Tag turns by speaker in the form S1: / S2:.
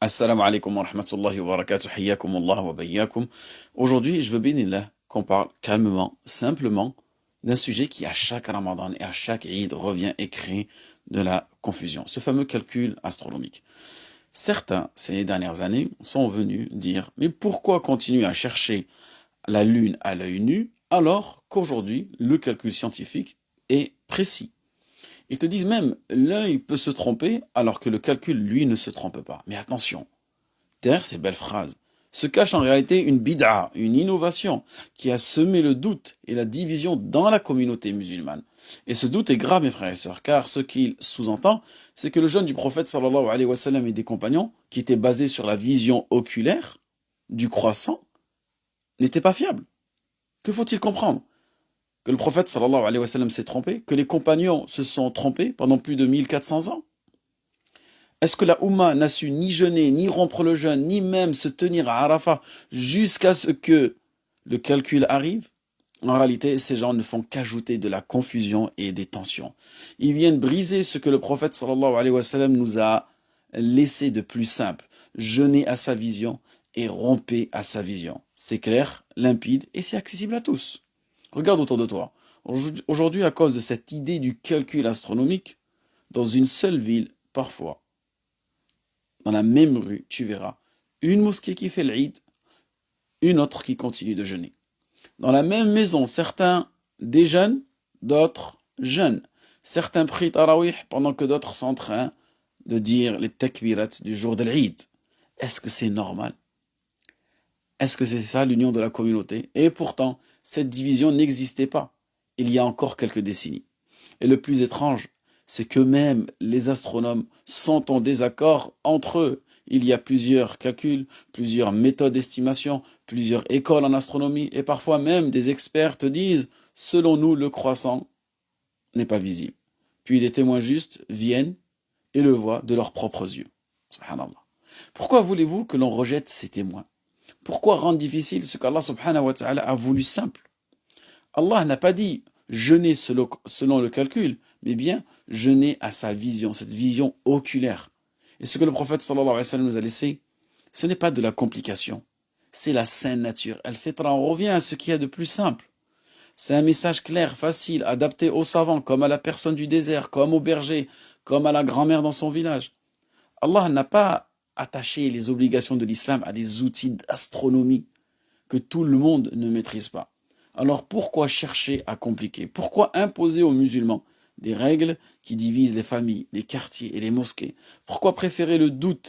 S1: Assalamu alaikum wa rahmatullahi wa barakatuh, hayyakum Allah wa bayyakum. Aujourd'hui, je veux bénir qu'on parle calmement, simplement, d'un sujet qui à chaque Ramadan et à chaque Eid revient et crée de la confusion. Ce fameux calcul astronomique. Certains, ces dernières années, sont venus dire, mais pourquoi continuer à chercher la Lune à l'œil nu alors qu'aujourd'hui, le calcul scientifique est précis? Ils te disent même, l'œil peut se tromper alors que le calcul, lui, ne se trompe pas. Mais attention, derrière ces belles phrases se cache en réalité une bid'a, une innovation qui a semé le doute et la division dans la communauté musulmane. Et ce doute est grave, mes frères et sœurs, car ce qu'il sous-entend, c'est que le jeûne du prophète sallallahu alayhi wa sallam et des compagnons, qui était basé sur la vision oculaire du croissant, n'était pas fiable. Que faut-il comprendre? Que le prophète sallallahu alayhi wa sallam s'est trompé? Que les compagnons se sont trompés pendant plus de 1400 ans? Est-ce que la Oumma n'a su ni jeûner, ni rompre le jeûne, ni même se tenir à Arafat jusqu'à ce que le calcul arrive? En réalité, ces gens ne font qu'ajouter de la confusion et des tensions. Ils viennent briser ce que le prophète sallallahu alayhi wa sallam nous a laissé de plus simple. Jeûner à sa vision et romper à sa vision. C'est clair, limpide et c'est accessible à tous. Regarde autour de toi. Aujourd'hui, à cause de cette idée du calcul astronomique, dans une seule ville, parfois, dans la même rue, tu verras une mosquée qui fait l'Eid, une autre qui continue de jeûner. Dans la même maison, certains déjeunent, d'autres jeûnent. Certains prient Tarawih pendant que d'autres sont en train de dire les takbirat du jour de l'Eid. Est-ce que c'est normal? Est-ce que c'est ça l'union de la communauté? Et pourtant, cette division n'existait pas il y a encore quelques décennies. Et le plus étrange, c'est que même les astronomes sont en désaccord entre eux. Il y a plusieurs calculs, plusieurs méthodes d'estimation, plusieurs écoles en astronomie, et parfois même des experts te disent, selon nous, le croissant n'est pas visible. Puis des témoins justes viennent et le voient de leurs propres yeux. Subhanallah. Pourquoi voulez-vous que l'on rejette ces témoins? Pourquoi rendre difficile ce qu'Allah subhanahu wa ta'ala a voulu simple? Allah n'a pas dit jeûner selon le calcul, mais bien jeûner à sa vision, cette vision oculaire. Et ce que le prophète sallallahu alayhi wa sallam nous a laissé, ce n'est pas de la complication, c'est la saine nature. Al-Fitra, on revient à ce qu'il y a de plus simple. C'est un message clair, facile, adapté aux savants, comme à la personne du désert, comme au berger, comme à la grand-mère dans son village. Allah n'a pas attaché les obligations de l'islam à des outils d'astronomie que tout le monde ne maîtrise pas. Alors pourquoi chercher à compliquer? Pourquoi imposer aux musulmans des règles qui divisent les familles, les quartiers et les mosquées? Pourquoi préférer le doute